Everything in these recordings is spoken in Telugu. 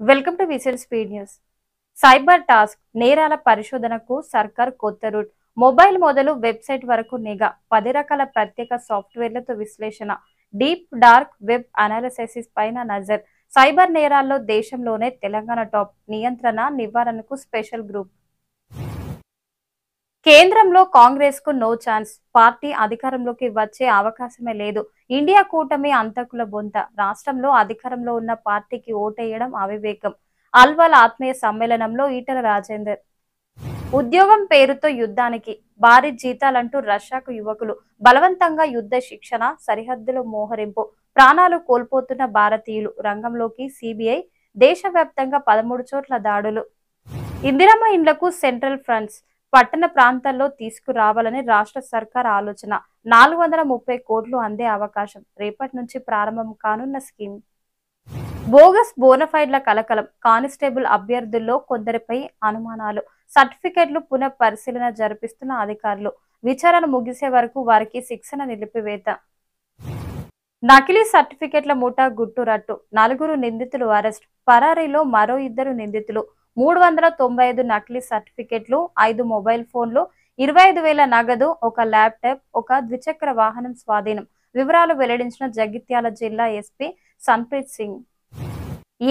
Welcome to vision speed news. Cyber task నేరాల పరిశోధనకు సర్కార్ కొత్త రూట్. మొబైల్ మొదలు వెబ్సైట్ వరకు నిఘా, 10 రకాల ప్రత్యేక సాఫ్ట్వేర్లతో విశ్లేషణ, డీప్ డార్క్ వెబ్ అనాలిసిస్ పైన నజర్. సైబర్ నేరాల్లో దేశంలోనే తెలంగాణ టాప్. నియంత్రణ నివారణకు స్పెషల్ గ్రూప్. కేంద్రంలో కాంగ్రెస్ కు నో ఛాన్స్. పార్టీ అధికారంలోకి వచ్చే అవకాశమే లేదు. ఇండియా కూటమి అంతకుల బొంత. రాష్ట్రంలో అధికారంలో ఉన్న పార్టీకి ఓటేయడం అవివేకం. అల్వాల్ ఆత్మీయ సమ్మేళనంలో ఈటల రాజేందర్. ఉద్యోగం పేరుతో యుద్ధానికి భారీ జీతాలంటూ రష్యాకు యువకులు. బలవంతంగా యుద్ధ శిక్షణ, సరిహద్దులో మోహరింపు. ప్రాణాలు కోల్పోతున్న భారతీయులు. రంగంలోకి సిబిఐ. దేశవ్యాప్తంగా 13 చోట్ల దాడులు. ఇందిరమ్మ ఇండ్లకు సెంట్రల్ ఫండ్స్ పట్టణ ప్రాంతాల్లో తీసుకురావాలని రాష్ట్ర సర్కార్ ఆలోచన. 430 కోట్లు అందే అవకాశం. రేపటి నుంచి ప్రారంభం కానున్న స్కీమ్. బోగస్ బోనఫైడ్ల కలకలం. కానిస్టేబుల్ అభ్యర్థుల్లో కొందరిపై అనుమానాలు. సర్టిఫికెట్లు పునః పరిశీలన జరిపిస్తున్న అధికారులు. విచారణ ముగిసే వరకు వారికి శిక్షణ నిలిపివేత. నకిలీ సర్టిఫికెట్ల ముఠా గుట్టురట్టు. 4 నిందితులు అరెస్ట్. పరారీలో మరో 2 నిందితులు. 395 నకిలీ సర్టిఫికెట్లు, 5 మొబైల్ ఫోన్లు, 25,000 నగదు, ఒక ల్యాప్టాప్, ఒక ద్విచక్ర వాహనం స్వాధీనం. వివరాలు వెల్లడించిన జగిత్యాల జిల్లా ఎస్పీ సన్ప్రీత్ సింగ్.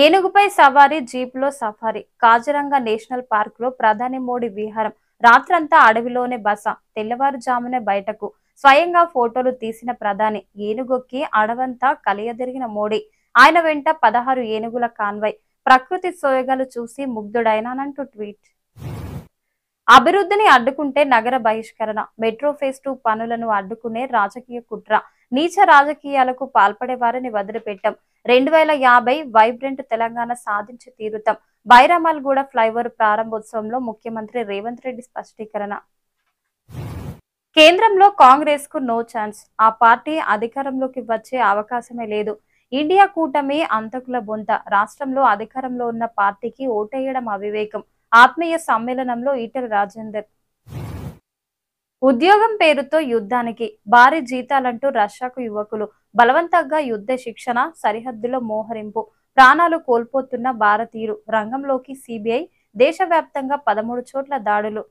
ఏనుగుపై సవారీ, జీప్లో సఫారీ. కాజిరంగా నేషనల్ పార్క్ లో ప్రధాని మోడీ విహారం. రాత్రంతా అడవిలోనే బస. తెల్లవారుజామునే బయటకు. స్వయంగా ఫోటోలు తీసిన ప్రధాని. ఏనుగొక్కి అడవంతా కలియదిరిగిన మోడీ. ఆయన వెంట 16 ఏనుగుల కాన్వాయ్. ప్రకృతి సోయగాలు చూసి ముగ్ధుడైనానంటూ ట్వీట్. అభివృద్ధిని అడ్డుకుంటే నగర బహిష్కరణ. మెట్రో ఫేజ్ 2 పనులను అడ్డుకునే రాజకీయ కుట్ర. నీచ రాజకీయాలకు పాల్పడే వారిని వదిలిపెట్టాం. 2050 వైబ్రెంట్ తెలంగాణ సాధించి తీరుతాం. బైరామల్గూడ ఫ్లైఓవర్ ప్రారంభోత్సవంలో ముఖ్యమంత్రి రేవంత్ రెడ్డి స్పష్టీకరణ. కేంద్రంలో కాంగ్రెస్ కు నో ఛాన్స్. ఆ పార్టీ అధికారంలోకి వచ్చే అవకాశమే లేదు. ఇండియా కూటమి అంతకుల బొంత. రాష్ట్రంలో అధికారంలో ఉన్న పార్టీకి ఓటేయడం అవివేకం. ఆత్మీయ సమ్మేళనంలో ఈటల రాజేందర్. ఉద్యోగం పేరుతో యుద్ధానికి భారీ జీతాలంటూ రష్యాకు యువకులు. బలవంతంగా యుద్ధ శిక్షణ, సరిహద్దులో మోహరింపు. ప్రాణాలు కోల్పోతున్న భారతీయులు. రంగంలోకి సిబిఐ. దేశవ్యాప్తంగా 13 చోట్ల దాడులు.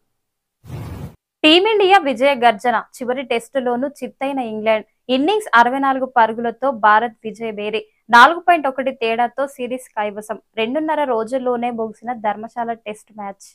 టీమిండియా విజయ గర్జన. చివరి టెస్టులోనూ చిత్తైన ఇంగ్లాండ్. ఇన్నింగ్స్ 64 పరుగులతో భారత్ విజయ బేరి. 4.1 తేడాతో సిరీస్ కైవసం. 2.5 రోజుల్లోనే ముగిసిన ధర్మశాల టెస్ట్ మ్యాచ్.